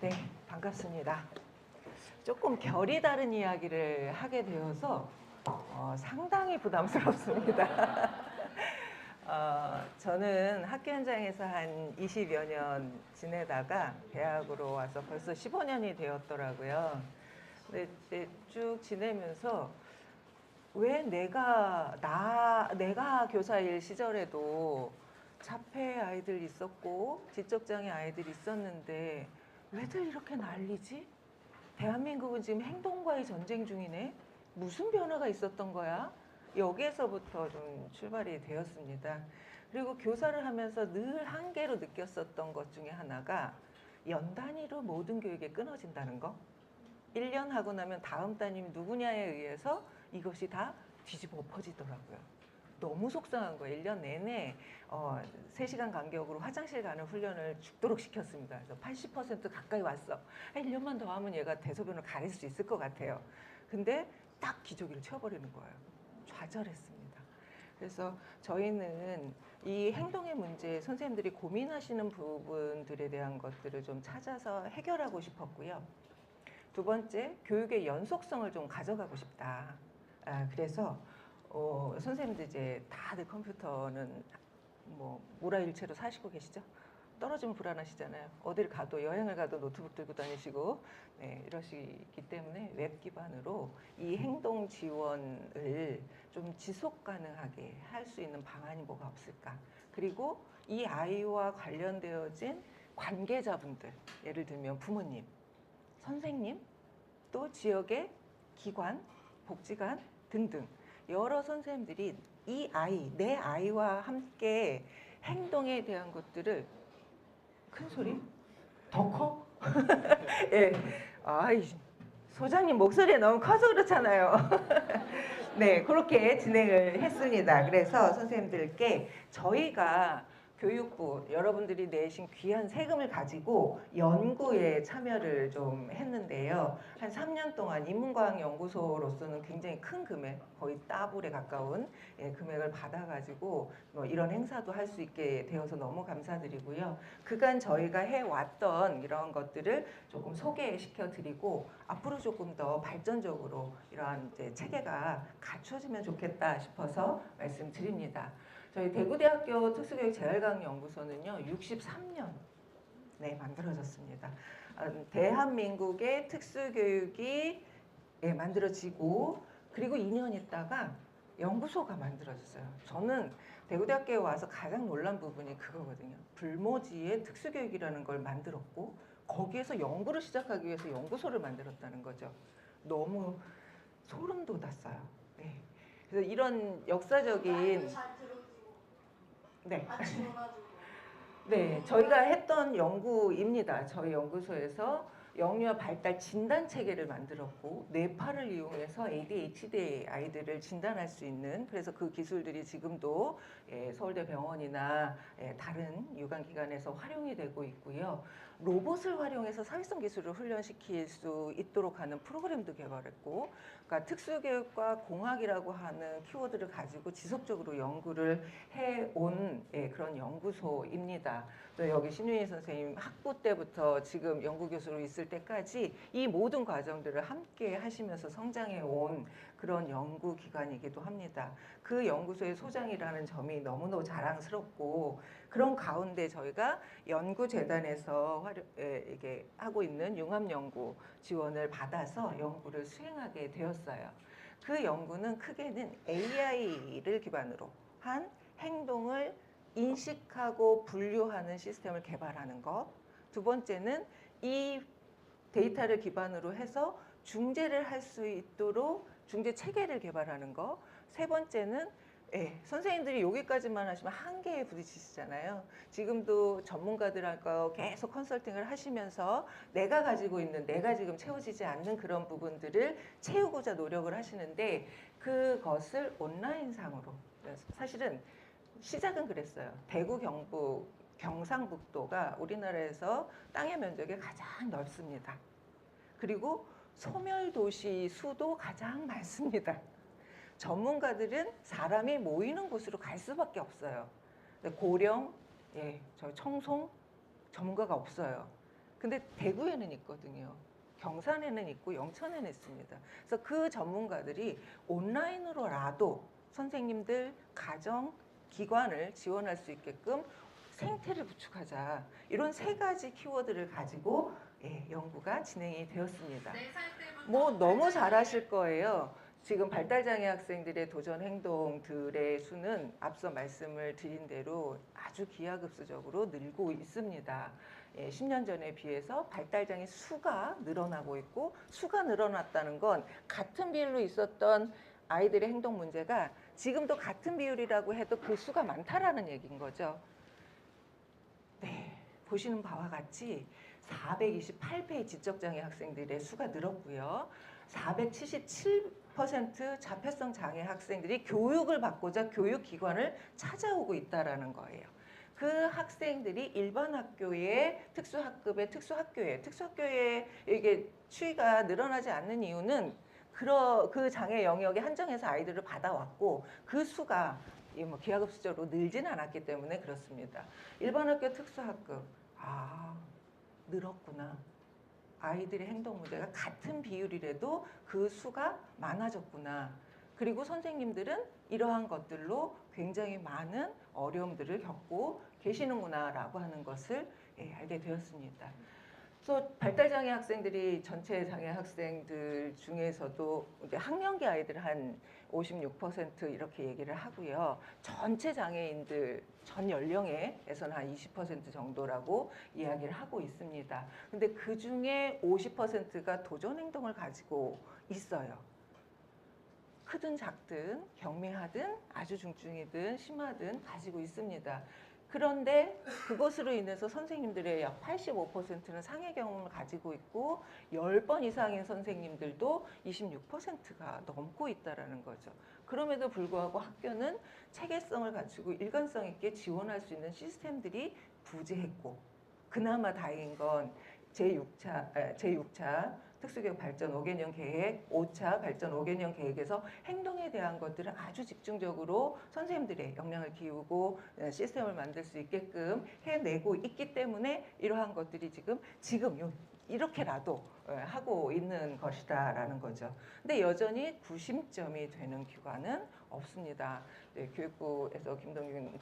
네, 반갑습니다. 조금 결이 다른 이야기를 하게 되어서 상당히 부담스럽습니다. 저는 학교 현장에서 한 20여 년 지내다가 대학으로 와서 벌써 15년이 되었더라고요. 근데 이제 쭉 지내면서 왜 내가 교사일 시절에도 자폐 아이들 있었고 지적장애 아이들 있었는데 왜들 이렇게 난리지? 대한민국은 지금 행동과의 전쟁 중이네? 무슨 변화가 있었던 거야? 여기에서부터 좀 출발이 되었습니다. 그리고 교사를 하면서 늘 한계로 느꼈었던 것 중에 하나가 연 단위로 모든 교육이 끊어진다는 거. 1년 하고 나면 다음 담임 누구냐에 의해서 이것이 다 뒤집어 엎어지더라고요. 너무 속상한 거예요. 1년 내내 3시간 간격으로 화장실 가는 훈련을 죽도록 시켰습니다. 그래서 80% 가까이 왔어. 1년만 더 하면 얘가 대소변을 가릴 수 있을 것 같아요. 근데 딱 기저귀를 채워버리는 거예요. 좌절했습니다. 그래서 저희는 이 행동의 문제, 선생님들이 고민하시는 부분들에 대한 것들을 좀 찾아서 해결하고 싶었고요. 두 번째, 교육의 연속성을 좀 가져가고 싶다. 그래서 선생님들 이제 다들 컴퓨터는 뭐 모라일체로 사시고 계시죠? 떨어지면 불안하시잖아요. 어딜 가도 여행을 가도 노트북 들고 다니시고 이러시기 때문에 웹 기반으로 이 행동 지원을 좀 지속 가능하게 할 수 있는 방안이 뭐가 없을까? 그리고 이 아이와 관련되어진 관계자분들, 예를 들면 부모님, 선생님, 또 지역의 기관, 복지관 등등 여러 선생님들이 이 아이, 내 아이와 함께 행동에 대한 것들을 큰 소리? 더 커? 예. 아이, 소장님 목소리가 너무 커서 그렇잖아요. 네, 그렇게 진행을 했습니다. 그래서 선생님들께 저희가 교육부 여러분들이 내신 귀한 세금을 가지고 연구에 참여를 좀 했는데요. 한 3년 동안 인문과학연구소로서는 굉장히 큰 금액, 거의 따블에 가까운 금액을 받아가지고 뭐 이런 행사도 할 수 있게 되어서 너무 감사드리고요. 그간 저희가 해왔던 이런 것들을 조금 소개시켜 드리고 앞으로 조금 더 발전적으로 이러한 이제 체계가 갖춰지면 좋겠다 싶어서 말씀드립니다. 저희 대구대학교 특수교육재활강연구소는요 63년 만들어졌습니다. 대한민국의 특수교육이 만들어지고 그리고 2년 있다가 연구소가 만들어졌어요. 저는 대구대학교에 와서 가장 놀란 부분이 그거거든요. 불모지의 특수교육이라는 걸 만들었고 거기에서 연구를 시작하기 위해서 연구소를 만들었다는 거죠. 너무 소름 돋았어요. 네. 그래서 이런 역사적인 네. 네, 저희가 했던 연구입니다. 저희 연구소에서 영유아 발달 진단 체계를 만들었고 뇌파를 이용해서 ADHD 아이들을 진단할 수 있는 그래서 그 기술들이 지금도 서울대 병원이나 다른 유관기관에서 활용이 되고 있고요. 로봇을 활용해서 사회성 기술을 훈련시킬 수 있도록 하는 프로그램도 개발했고 그러니까 특수교육과 공학이라고 하는 키워드를 가지고 지속적으로 연구를 해온 그런 연구소입니다. 또 여기 신윤희 선생님 학부 때부터 지금 연구교수로 있을 때까지 이 모든 과정들을 함께 하시면서 성장해 온 그런 연구기관이기도 합니다. 그 연구소의 소장이라는 점이 너무너무 자랑스럽고 그런 가운데 저희가 연구재단에서 이게 하고 있는 융합연구 지원을 받아서 연구를 수행하게 되었어요. 그 연구는 크게는 AI를 기반으로 한 행동을 인식하고 분류하는 시스템을 개발하는 것. 두 번째는 이 데이터를 기반으로 해서 중재를 할 수 있도록 중재 체계를 개발하는 것. 세 번째는 선생님들이 여기까지만 하시면 한계에 부딪히시잖아요. 지금도 전문가들하고 계속 컨설팅을 하시면서 내가 가지고 있는 내가 지금 채워지지 않는 그런 부분들을 채우고자 노력을 하시는데 그것을 온라인상으로 사실은 시작은 그랬어요. 대구, 경북, 경상북도가 우리나라에서 땅의 면적이 가장 넓습니다. 그리고 소멸도시 수도 가장 많습니다. 전문가들은 사람이 모이는 곳으로 갈 수밖에 없어요. 고령, 저 청송 전문가가 없어요. 근데 대구에는 있거든요. 경산에는 있고 영천에는 있습니다. 그래서 그 전문가들이 온라인으로라도 선생님들 가정 기관을 지원할 수 있게끔 생태를 구축하자. 이런 세 가지 키워드를 가지고 연구가 진행이 되었습니다. 뭐 너무 잘하실 거예요. 지금 발달장애 학생들의 도전 행동들의 수는 앞서 말씀을 드린 대로 아주 기하급수적으로 늘고 있습니다. 10년 전에 비해서 발달장애 수가 늘어나고 있고, 수가 늘어났다는 건 같은 비율로 있었던 아이들의 행동 문제가 지금도 같은 비율이라고 해도 그 수가 많다라는 얘기인 거죠. 네, 보시는 바와 같이 428배 지적장애 학생들의 수가 늘었고요. 477% 자폐성 장애 학생들이 교육을 받고자 교육기관을 찾아오고 있다는 거예요. 그 학생들이 일반 학교에 특수학급에 특수학교에 이게 추이가 늘어나지 않는 이유는 그 장애 영역에 한정해서 아이들을 받아왔고 그 수가 뭐 기하급수적으로 늘진 않았기 때문에 그렇습니다. 일반 학교 특수학급 늘었구나. 아이들의 행동 문제가 같은 비율이라도 그 수가 많아졌구나. 그리고 선생님들은 이러한 것들로 굉장히 많은 어려움들을 겪고 계시는구나라고 하는 것을 알게 되었습니다. 그래서 발달장애 학생들이 전체 장애 학생들 중에서도 이제 학령기 아이들 한 56% 이렇게 얘기를 하고요. 전체 장애인들 전 연령에서는 한 20% 정도라고 이야기를 하고 있습니다. 근데 그 중에 50%가 도전 행동을 가지고 있어요. 크든 작든 경미하든 아주 중증이든 심하든 가지고 있습니다. 그런데 그것으로 인해서 선생님들의 약 85%는 상해 경험을 가지고 있고 10번 이상인 선생님들도 26%가 넘고 있다는 거죠. 그럼에도 불구하고 학교는 체계성을 갖추고 일관성 있게 지원할 수 있는 시스템들이 부재했고, 그나마 다행인 건 제6차 특수교육 발전 5개년 계획, 5차 발전 5개년 계획에서 행동에 대한 것들을 아주 집중적으로 선생님들의 역량을 기우고 시스템을 만들 수 있게끔 해내고 있기 때문에 이러한 것들이 지금 이렇게라도 하고 있는 것이다라는 거죠. 근데 여전히 구심점이 되는 기관은 없습니다. 네, 교육부에서 김동균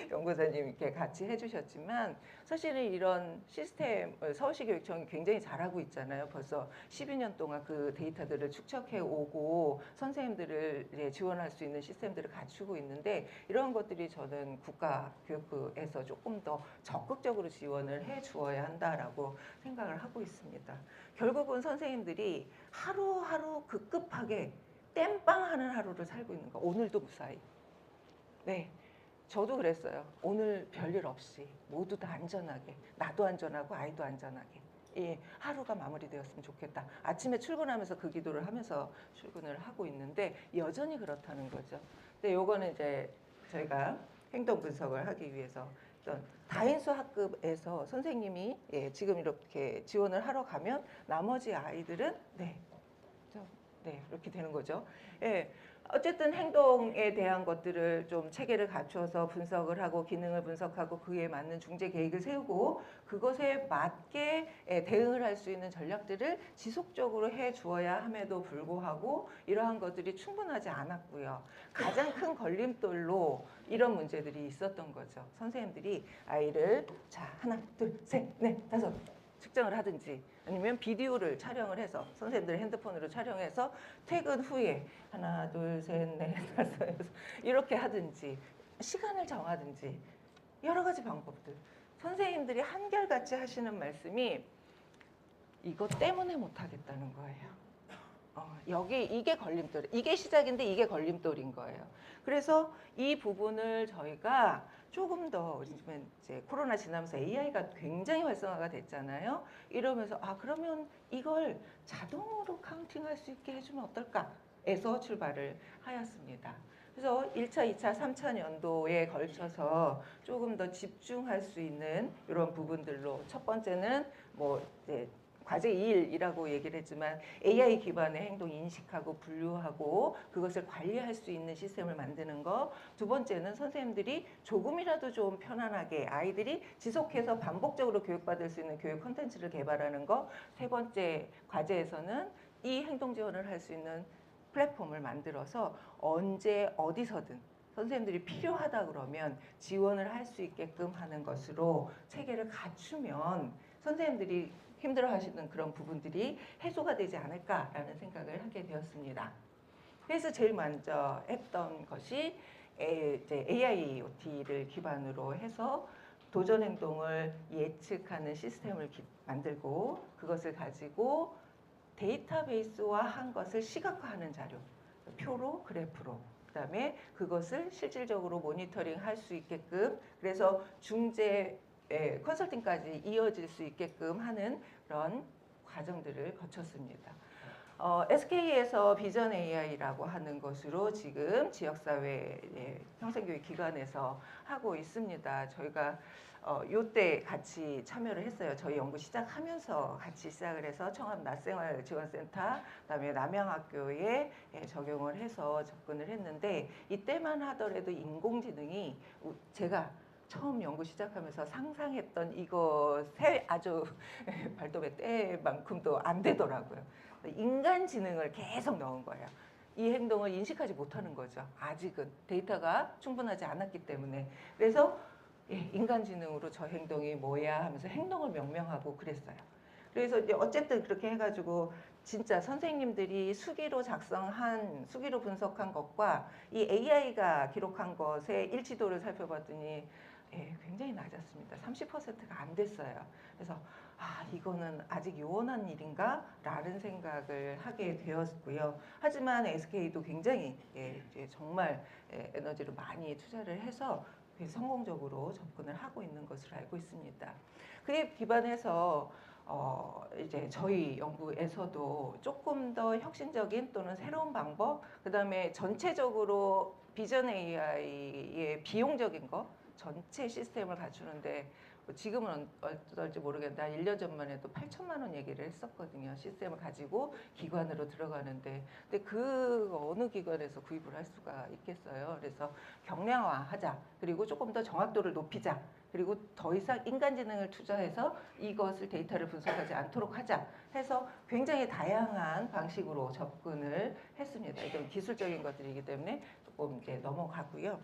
연구사님 이렇게 같이 해주셨지만 사실은 이런 시스템을 서울시 교육청이 굉장히 잘하고 있잖아요. 벌써 12년 동안 그 데이터들을 축적해 오고 선생님들을 지원할 수 있는 시스템들을 갖추고 있는데 이런 것들이 저는 국가교육부에서 조금 더 적극적으로 지원을 해 주어야 한다라고 생각을 하고 있습니다. 결국은 선생님들이 하루하루 급급하게 땜빵하는 하루를 살고 있는 거. 오늘도 무사히. 네, 저도 그랬어요. 오늘 별일 없이 모두 다 안전하게, 나도 안전하고 아이도 안전하게 하루가 마무리되었으면 좋겠다. 아침에 출근하면서 그 기도를 하면서 출근을 하고 있는데 여전히 그렇다는 거죠. 근데 요거는 이제 저희가 행동 분석을 하기 위해서 어떤 다인수 학급에서 선생님이 지금 이렇게 지원을 하러 가면 나머지 아이들은 이렇게 되는 거죠. 어쨌든 행동에 대한 것들을 좀 체계를 갖춰서 분석을 하고 기능을 분석하고 그에 맞는 중재 계획을 세우고 그것에 맞게 대응을 할 수 있는 전략들을 지속적으로 해 주어야 함에도 불구하고 이러한 것들이 충분하지 않았고요. 가장 큰 걸림돌로 이런 문제들이 있었던 거죠. 선생님들이 아이를 하나, 둘, 셋, 넷, 다섯 측정을 하든지 아니면 비디오를 촬영을 해서 선생님들 핸드폰으로 촬영해서 퇴근 후에 하나, 둘, 셋, 넷, 다섯, 여섯 이렇게 하든지 시간을 정하든지 여러 가지 방법들. 선생님들이 한결같이 하시는 말씀이 이것 때문에 못하겠다는 거예요. 이게 걸림돌, 이게 시작인데 이게 걸림돌인 거예요. 그래서 이 부분을 저희가 조금 더 요즘엔 이제 코로나 지나면서 AI가 굉장히 활성화가 됐잖아요. 이러면서 그러면 이걸 자동으로 카운팅할 수 있게 해주면 어떨까? 에서 출발을 하였습니다. 그래서 1차, 2차, 3차 연도에 걸쳐서 조금 더 집중할 수 있는 이런 부분들로 첫 번째는 뭐 이제 과제 2일이라고 얘기를 했지만 AI 기반의 행동 인식하고 분류하고 그것을 관리할 수 있는 시스템을 만드는 거. 두 번째는 선생님들이 조금이라도 좀 편안하게 아이들이 지속해서 반복적으로 교육받을 수 있는 교육 콘텐츠를 개발하는 거. 세 번째 과제에서는 이 행동 지원을 할 수 있는 플랫폼을 만들어서 언제 어디서든 선생님들이 필요하다 그러면 지원을 할 수 있게끔 하는 것으로 체계를 갖추면 선생님들이 힘들어하시는 그런 부분들이 해소가 되지 않을까라는 생각을 하게 되었습니다. 그래서 제일 먼저 했던 것이 이제 AIoT를 기반으로 해서 도전 행동을 예측하는 시스템을 만들고 그것을 가지고 데이터베이스화 한 것을 시각화하는 자료, 표로, 그래프로. 그다음에 그것을 실질적으로 모니터링 할 수 있게끔 그래서 중재 컨설팅까지 이어질 수 있게끔 하는 그런 과정들을 거쳤습니다. SK에서 비전 AI라고 하는 것으로 지금 지역사회 평생교육 기관에서 하고 있습니다. 저희가 요때 같이 참여를 했어요. 저희 연구 시작하면서 같이 시작을 해서 청합 낮생활지원센터 그다음에 남양학교에 적용을 해서 접근을 했는데 이때만 하더라도 인공지능이 제가 처음 연구 시작하면서 상상했던 이것에 아주 발톱의 때만큼도 안 되더라고요. 인간 지능을 계속 넣은 거예요. 이 행동을 인식하지 못하는 거죠. 아직은 데이터가 충분하지 않았기 때문에. 그래서 인간 지능으로 저 행동이 뭐야 하면서 행동을 명명하고 그랬어요. 그래서 이제 어쨌든 그렇게 해가지고 진짜 선생님들이 수기로 분석한 것과 이 AI가 기록한 것의 일치도를 살펴봤더니 굉장히 낮았습니다. 30%가 안 됐어요. 그래서 이거는 아직 요원한 일인가? 라는 생각을 하게 되었고요. 하지만 SK도 굉장히 정말 에너지를 많이 투자를 해서 성공적으로 접근을 하고 있는 것으로 알고 있습니다. 그에 기반해서 이제 저희 연구에서도 조금 더 혁신적인 또는 새로운 방법, 그 다음에 전체적으로 비전 AI의 비용적인 거, 전체 시스템을 갖추는데 지금은 어떨지 모르겠는데 한 1년 전만 해도 8천만 원 얘기를 했었거든요. 시스템을 가지고 기관으로 들어가는데 근데 그 어느 기관에서 구입을 할 수가 있겠어요. 그래서 경량화하자. 그리고 조금 더 정확도를 높이자. 그리고 더 이상 인간지능을 투자해서 이것을 데이터를 분석하지 않도록 하자 해서 굉장히 다양한 방식으로 접근을 했습니다. 이건 기술적인 것들이기 때문에 조금 이제 넘어가고요.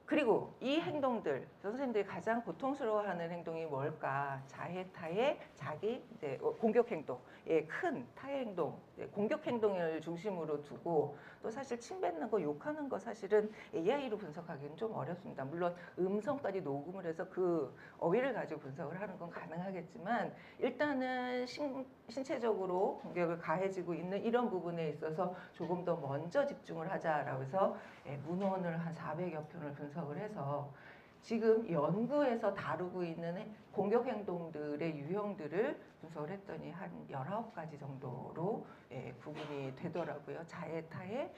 그리고 이 행동들 선생님들이 가장 고통스러워하는 행동이 뭘까? 자해, 타해, 자기, 공격 행동, 큰 타해 행동, 공격 행동을 중심으로 두고 또 사실 침 뱉는 거, 욕하는 거 사실은 AI로 분석하기는 좀 어렵습니다. 물론 음성까지 녹음을 해서 그 어휘를 가지고 분석을 하는 건 가능하겠지만 일단은 신체적으로 공격을 가해지고 있는 이런 부분에 있어서 조금 더 먼저 집중을 하자라고 해서 문헌을 한 400여 편을 분석을 해서 지금 연구에서 다루고 있는 공격 행동들의 유형들을 분석을 했더니 한 19가지 정도로 구분이 되더라고요. 자해, 타해,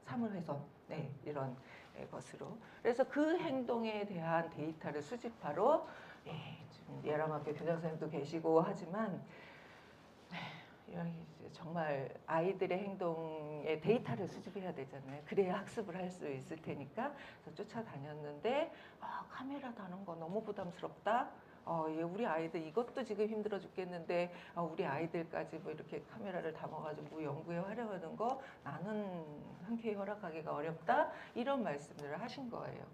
사물훼손 이런 것으로. 그래서 그 행동에 대한 데이터를 수집하러 지금 예람학교 교장선생님도 계시고 하지만 정말 아이들의 행동에 데이터를 수집해야 되잖아요. 그래야 학습을 할 수 있을 테니까 그래서 쫓아다녔는데 카메라 다는 거 너무 부담스럽다. 우리 아이들 이것도 지금 힘들어 죽겠는데 우리 아이들까지 뭐 이렇게 카메라를 담아가지고 뭐 연구에 활용하는 거 나는 흔쾌히 허락하기가 어렵다. 이런 말씀들을 하신 거예요.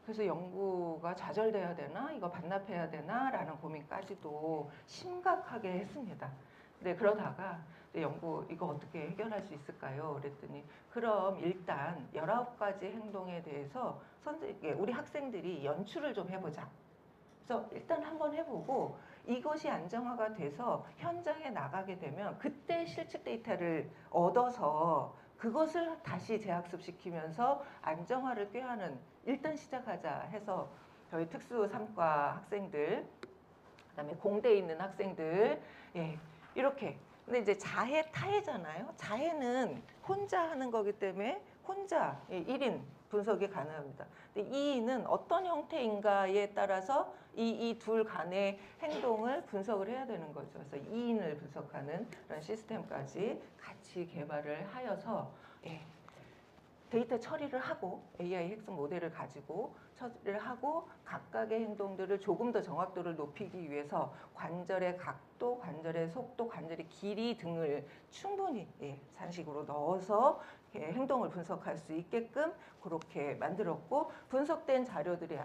그래서 연구가 좌절돼야 되나? 이거 반납해야 되나? 라는 고민까지도 심각하게 했습니다. 네, 그러다가 연구 이거 어떻게 해결할 수 있을까요? 그랬더니 그럼 일단 19가지 행동에 대해서 우리 학생들이 연출을 좀 해보자. 그래서 일단 한번 해보고 이것이 안정화가 돼서 현장에 나가게 되면 그때 실측 데이터를 얻어서 그것을 다시 재학습시키면서 안정화를 꾀하는 일단 시작하자 해서 저희 특수 3과 학생들 그다음에 공대에 있는 학생들 이렇게 근데 이제 자해 타해잖아요. 자해는 혼자 하는 거기 때문에 혼자 1인 분석이 가능합니다. 근데 E는 어떤 형태인가에 따라서 이 둘 간의 행동을 분석을 해야 되는 거죠. 그래서 E인을 분석하는 그런 시스템까지 같이 개발을 하여서 데이터 처리를 하고 AI 핵심 모델을 가지고 처리를 하고 각각의 행동들을 조금 더 정확도를 높이기 위해서 관절의 각도, 관절의 속도, 관절의 길이 등을 충분히 산식으로 넣어서 행동을 분석할 수 있게끔 그렇게 만들었고, 분석된 자료들의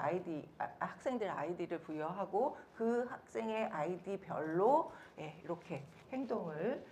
학생들 아이디를 부여하고 그 학생의 아이디별로 이렇게 행동을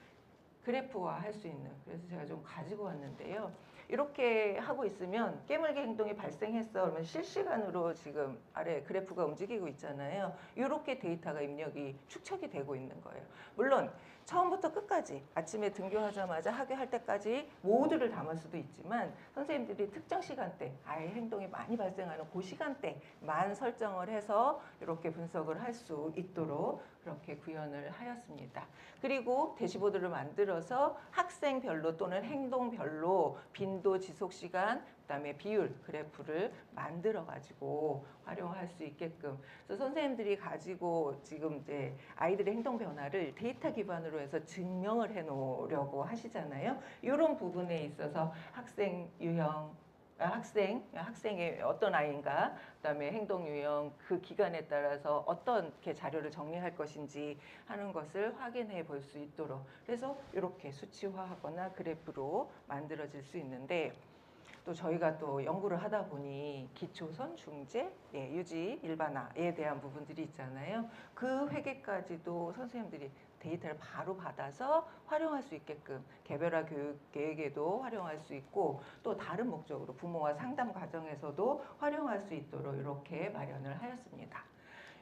그래프화할 수 있는, 그래서 제가 좀 가지고 왔는데요. 이렇게 하고 있으면 깨물기 행동이 발생했어 그러면 실시간으로 지금 아래 그래프가 움직이고 있잖아요. 이렇게 데이터가 입력이 축적이 되고 있는 거예요. 물론 처음부터 끝까지 아침에 등교하자마자 학교할 때까지 모두를 담을 수도 있지만 선생님들이 특정 시간대 아이 행동이 많이 발생하는 그 시간대만 설정을 해서 이렇게 분석을 할 수 있도록 그렇게 구현을 하였습니다. 그리고 대시보드를 만들어서 학생별로 또는 행동별로 빈도, 지속시간, 그다음에 비율 그래프를 만들어 가지고 활용할 수 있게끔, 그래서 선생님들이 가지고 지금 이제 아이들의 행동 변화를 데이터 기반으로 해서 증명을 해 놓으려고 하시잖아요. 이런 부분에 있어서 학생 유형, 학생의 어떤 아이인가, 그다음에 행동 유형, 그 기간에 따라서 어떤 자료를 정리할 것인지 하는 것을 확인해 볼 수 있도록, 그래서 이렇게 수치화하거나 그래프로 만들어질 수 있는데, 또 저희가 또 연구를 하다 보니 기초선, 중재, 유지, 일반화에 대한 부분들이 있잖아요. 그 회계까지도 선생님들이 데이터를 바로 받아서 활용할 수 있게끔 개별화 교육 계획에도 활용할 수 있고, 또 다른 목적으로 부모와 상담 과정에서도 활용할 수 있도록 이렇게 마련을 하였습니다.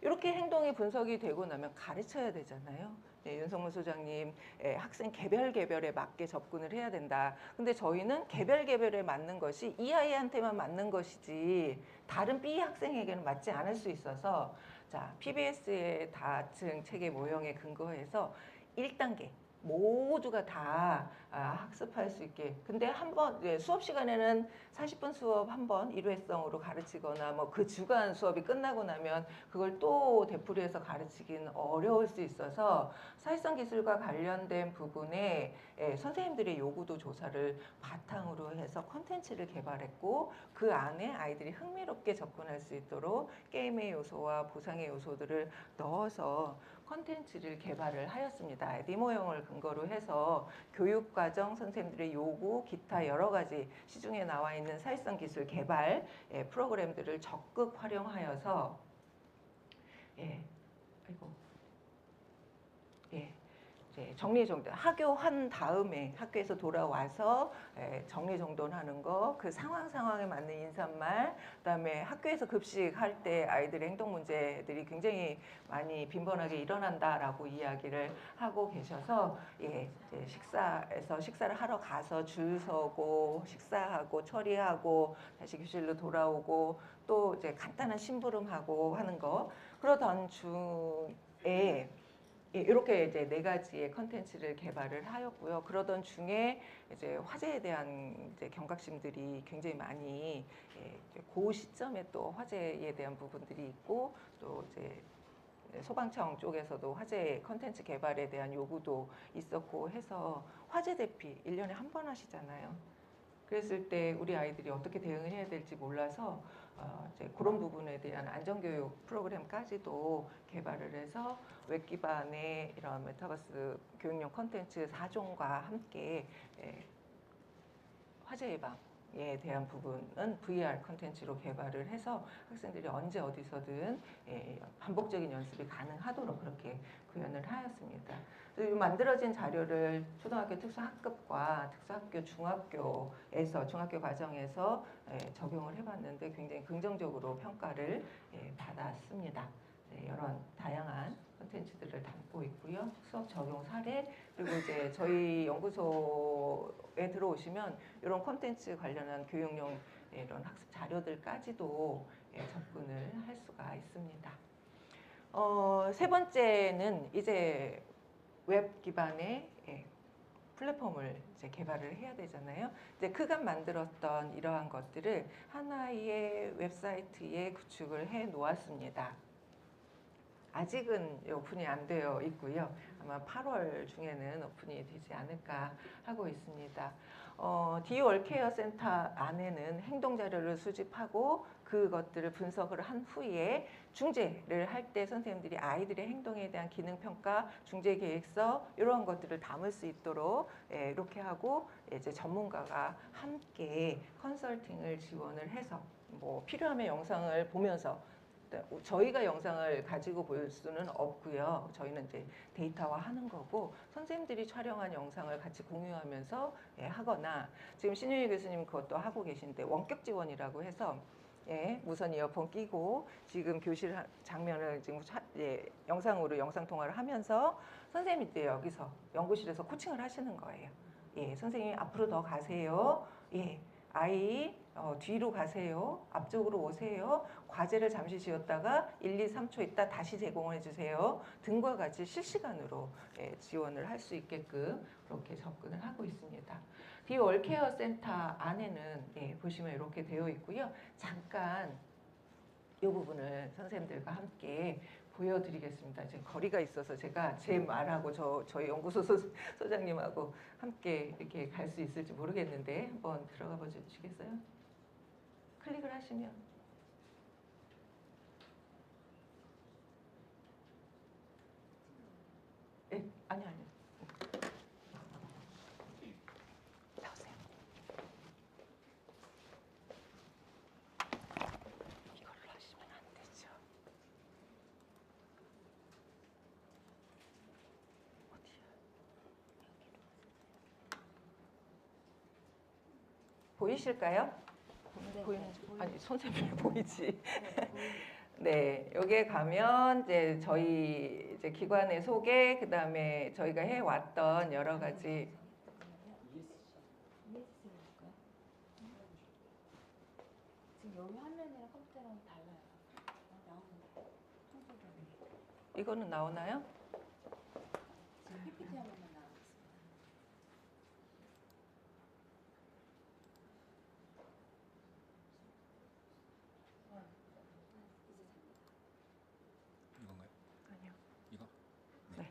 이렇게 행동이 분석이 되고 나면 가르쳐야 되잖아요. 윤성문 소장님, 학생 개별에 맞게 접근을 해야 된다. 근데 저희는 개별에 맞는 것이 이 아이한테만 맞는 것이지 다른 B 학생에게는 맞지 않을 수 있어서, 자, PBS의 다층 체계 모형에 근거해서 1단계 모두가 다 학습할 수 있게. 근데 한번 수업 시간에는 40분 수업 한 번 일회성으로 가르치거나 뭐 그 주간 수업이 끝나고 나면 그걸 또 되풀이해서 가르치기는 어려울 수 있어서 사회성 기술과 관련된 부분에 선생님들의 요구도 조사를 바탕으로 해서 콘텐츠를 개발했고, 그 안에 아이들이 흥미롭게 접근할 수 있도록 게임의 요소와 보상의 요소들을 넣어서 콘텐츠를 개발을 하였습니다. 디모형을 근거로 해서 교육과정 선생님들의 요구, 기타 여러 가지 시중에 나와 있는 사회성 기술 개발 프로그램들을 적극 활용하여서 정리정돈, 학교한 다음에 학교에서 돌아와서 정리정돈하는 거, 그 상황에 맞는 인사말, 그다음에 학교에서 급식할 때 아이들의 행동 문제들이 굉장히 많이 빈번하게 일어난다라고 이야기를 하고 계셔서 이제 식사를 하러 가서 줄 서고 식사하고 처리하고 다시 교실로 돌아오고 또 이제 간단한 심부름하고 하는 거, 그러던 중에 이렇게 이제 4가지의 컨텐츠를 개발을 하였고요. 그러던 중에 이제 화제에 대한 이제 경각심들이 굉장히 많이 그 시점에 또 화제에 대한 부분들이 있고, 또 이제 소방청 쪽에서도 화제 컨텐츠 개발에 대한 요구도 있었고 해서 화제 대피 1년에 한 번 하시잖아요. 그랬을 때 우리 아이들이 어떻게 대응을 해야 될지 몰라서 이제 그런 부분에 대한 안전교육 프로그램까지도 개발을 해서 웹 기반의 이런 메타버스 교육용 콘텐츠 4종과 함께 화재 예방에 대한 부분은 VR 콘텐츠로 개발을 해서 학생들이 언제 어디서든 반복적인 연습이 가능하도록 그렇게 구현을 하였습니다. 만들어진 자료를 초등학교 특수학급과 특수학교 중학교에서 중학교 과정에서 적용을 해봤는데 굉장히 긍정적으로 평가를 받았습니다. 이런 다양한 콘텐츠들을 담고 있고요. 수업 적용 사례, 그리고 이제 저희 연구소에 들어오시면 이런 콘텐츠 관련한 교육용 이런 학습 자료들까지도 접근을 할 수가 있습니다. 세 번째는 이제 웹 기반의 플랫폼을 이제 개발을 해야 되잖아요. 이제 그간 만들었던 이러한 것들을 하나의 웹사이트에 구축을 해 놓았습니다. 아직은 오픈이 안 되어 있고요. 아마 8월 중에는 오픈이 되지 않을까 하고 있습니다. 디월케어 센터 안에는 행동 자료를 수집하고 그것들을 분석을 한 후에 중재를 할 때 선생님들이 아이들의 행동에 대한 기능 평가, 중재 계획서 이런 것들을 담을 수 있도록 이렇게 하고 이제 전문가가 함께 컨설팅을 지원을 해서 뭐 필요하면 영상을 보면서 저희가 영상을 가지고 볼 수는 없고요. 저희는 이제 데이터화하는 거고 선생님들이 촬영한 영상을 같이 공유하면서 하거나 지금 신윤희 교수님 그것도 하고 계신데 원격 지원이라고 해서 무선 이어폰 끼고 지금 교실 장면을 지금 영상으로 영상 통화를 하면서 선생님이 때 여기서 연구실에서 코칭을 하시는 거예요. 선생님이 앞으로 더 가세요. 아이 뒤로 가세요. 앞쪽으로 오세요. 과제를 잠시 지웠다가 1, 2, 3초 있다 다시 제공해 주세요. 등과 같이 실시간으로 지원을 할 수 있게끔 그렇게 접근을 하고 있습니다. 디월케어 센터 안에는 보시면 이렇게 되어 있고요. 잠깐 이 부분을 선생님들과 함께 보여드리겠습니다. 지금 거리가 있어서 제가 제 말하고 저희 연구소 소장님하고 함께 이렇게 갈 수 있을지 모르겠는데 한번 들어가 보시겠어요? 클릭을 하시면 아니 나오세요. 이걸로 하시면 안 되죠. 어디야? 보이실까요? 네, 보이는지 네, 아니 선생님 보이지? 네, 네, 여기에 가면 이제 저희 이제 기관의 소개, 그 다음에 저희가 해왔던 여러 가지 ESC니까요. 지금 여기 화면이랑 컴퓨터랑 달라요. 나오는데 청소년이 이거는 나오나요? 지금 PPT 화면만 나오고 있습니다. 이제 됩니다. 이건가요? 아니요. 이거? 네.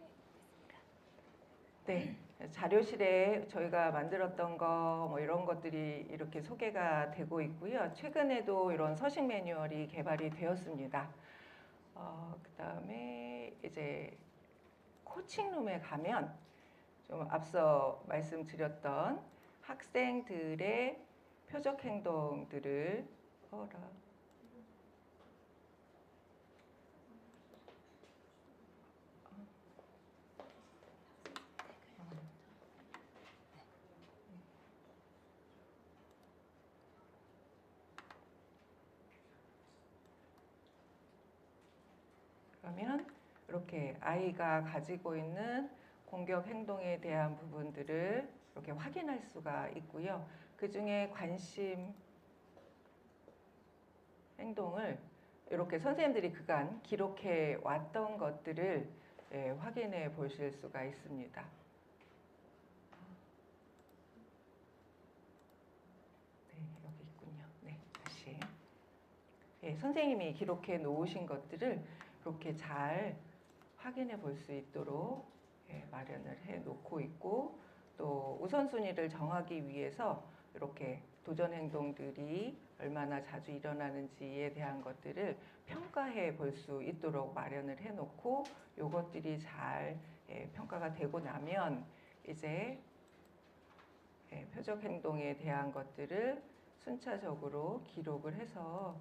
네. 자료실에 저희가 만들었던 거 뭐 이런 것들이 이렇게 소개가 되고 있고요. 최근에도 이런 서식 매뉴얼이 개발이 되었습니다. 그다음에 이제 코칭룸에 가면 좀 앞서 말씀드렸던 학생들의 표적 행동들을 그러면 이렇게 아이가 가지고 있는 공격 행동에 대한 부분들을 이렇게 확인할 수가 있고요. 그 중에 관심 행동을 이렇게 선생님들이 그간 기록해 왔던 것들을 확인해 보실 수가 있습니다. 네, 여기 있군요. 네, 다시. 선생님이 기록해 놓으신 것들을 이렇게 잘 확인해 볼 수 있도록 마련을 해 놓고 있고 또 우선순위를 정하기 위해서 이렇게 도전 행동들이 얼마나 자주 일어나는지에 대한 것들을 평가해 볼 수 있도록 마련을 해 놓고 요것들이 잘 평가가 되고 나면 이제 표적 행동에 대한 것들을 순차적으로 기록을 해서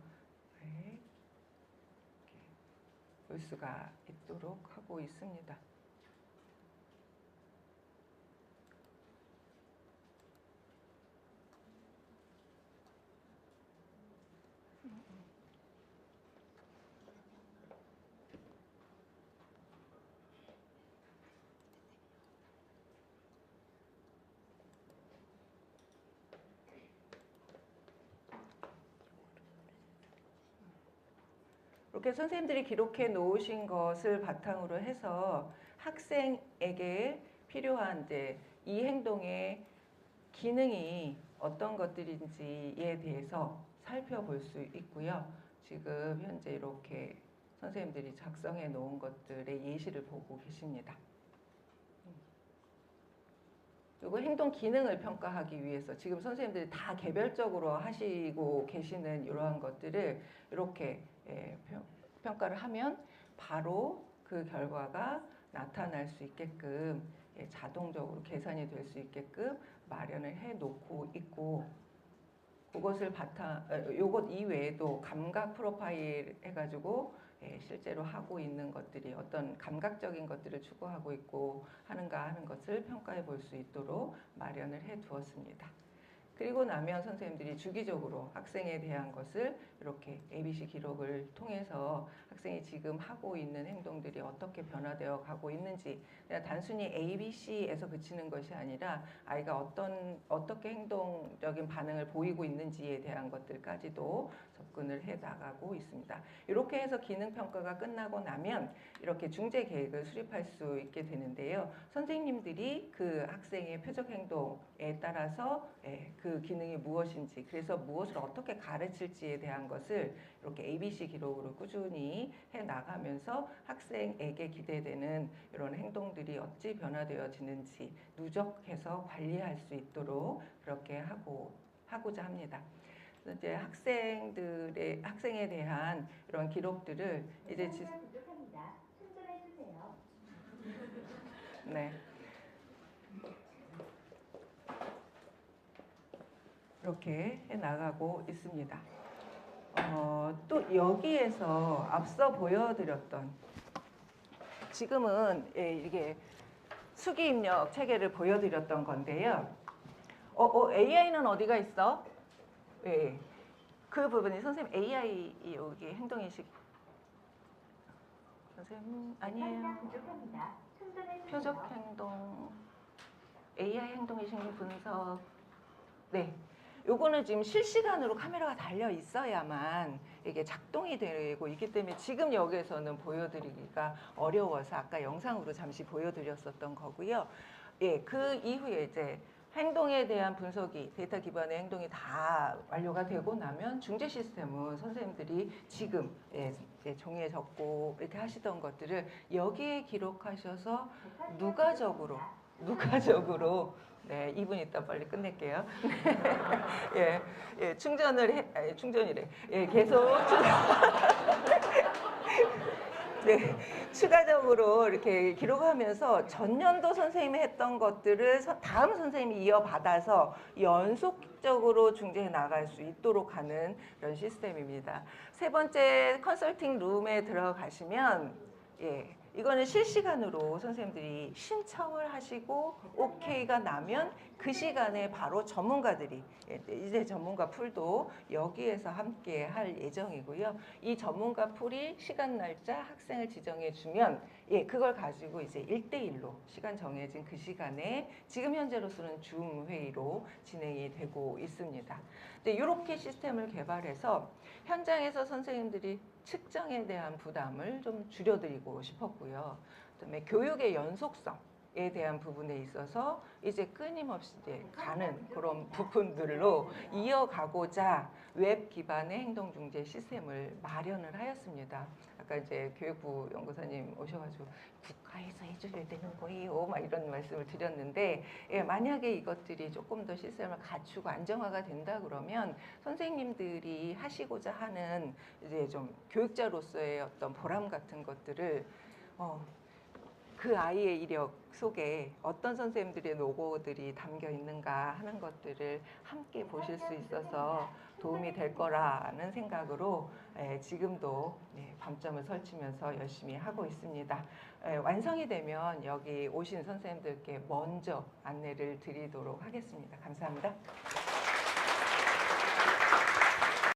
볼 수가 있도록 하고 있습니다. 이렇게 선생님들이 기록해 놓으신 것을 바탕으로 해서 학생에게 필요한 이제 이 행동의 기능이 어떤 것들인지에 대해서 살펴볼 수 있고요. 지금 현재 이렇게 선생님들이 작성해 놓은 것들의 예시를 보고 계십니다. 그리고 행동 기능을 평가하기 위해서 지금 선생님들이 다 개별적으로 하시고 계시는 이러한 것들을 이렇게 평가를 하면 바로 그 결과가 나타날 수 있게끔 자동적으로 계산이 될 수 있게끔 마련을 해 놓고 있고, 그것을 요것 이외에도 감각 프로파일 해가지고 실제로 하고 있는 것들이 어떤 감각적인 것들을 추구하고 있고 하는가 하는 것을 평가해 볼 수 있도록 마련을 해 두었습니다. 그리고 나면 선생님들이 주기적으로 학생에 대한 것을 이렇게 ABC 기록을 통해서 학생이 지금 하고 있는 행동들이 어떻게 변화되어 가고 있는지, 그냥 단순히 ABC에서 그치는 것이 아니라 아이가 어떻게 행동적인 반응을 보이고 있는지에 대한 것들까지도 접근을 해 나가고 있습니다. 이렇게 해서 기능 평가가 끝나고 나면 이렇게 중재 계획을 수립할 수 있게 되는데요. 선생님들이 그 학생의 표적 행동에 따라서 그 기능이 무엇인지, 그래서 무엇을 어떻게 가르칠지에 대한 것을 이렇게 ABC 기록으로 꾸준히 해 나가면서 학생에게 기대되는 이런 행동들이 어찌 변화되어지는지 누적해서 관리할 수 있도록 그렇게 하고자 합니다. 이제 학생에 대한 이런 기록들을 이제 네. 이렇게 해 나가고 있습니다. 또 여기에서 앞서 보여드렸던, 지금은 이게 수기 입력 체계를 보여드렸던 건데요. AI는 어디가 있어? 예. 그 부분이 선생님 AI 여기 행동인식 선생님 아니에요. 표적 행동 AI 행동인식 분석. 네. 요거는 지금 실시간으로 카메라가 달려 있어야만 이게 작동이 되고 있기 때문에 지금 여기에서는 보여드리기가 어려워서 아까 영상으로 잠시 보여드렸었던 거고요. 예, 그 이후에 이제 행동에 대한 분석이, 데이터 기반의 행동이 다 완료가 되고 나면 중재 시스템은 선생님들이 지금 종이에 적고 이렇게 하시던 것들을 여기에 기록하셔서 누가적으로 네, 2분 있다 빨리 끝낼게요. 충전이래. 계속 네, 추가적으로 이렇게 기록하면서 전년도 선생님이 했던 것들을 다음 선생님이 이어받아서 연속적으로 중재해 나갈 수 있도록 하는 그런 시스템입니다. 세 번째 컨설팅 룸에 들어가시면 이거는 실시간으로 선생님들이 신청을 하시고 오케이가 나면 그 시간에 바로 전문가들이, 이제 전문가 풀도 여기에서 함께 할 예정이고요. 이 전문가 풀이 시간 날짜 학생을 지정해 주면 그걸 가지고 이제 1대1로 시간 정해진 그 시간에 지금 현재로서는 줌 회의로 진행이 되고 있습니다. 이렇게 시스템을 개발해서 현장에서 선생님들이 측정에 대한 부담을 좀 줄여드리고 싶었고요. 그다음에 교육의 연속성에 대한 부분에 있어서 이제 끊임없이 가는 그런 부분들로 이어가고자 웹 기반의 행동 중재 시스템을 마련을 하였습니다. 아까 이제 교육부 연구사님 오셔가지고 국가에서 해줘야 되는 거예요, 막 이런 말씀을 드렸는데, 만약에 이것들이 조금 더 시스템을 갖추고 안정화가 된다 그러면 선생님들이 하시고자 하는 이제 좀 교육자로서의 어떤 보람 같은 것들을 그 아이의 이력 속에 어떤 선생님들의 노고들이 담겨 있는가 하는 것들을 함께 보실 수 있어서 도움이 될 거라는 생각으로 지금도 밤잠을 설치면서 열심히 하고 있습니다. 완성이 되면 여기 오신 선생님들께 먼저 안내를 드리도록 하겠습니다. 감사합니다.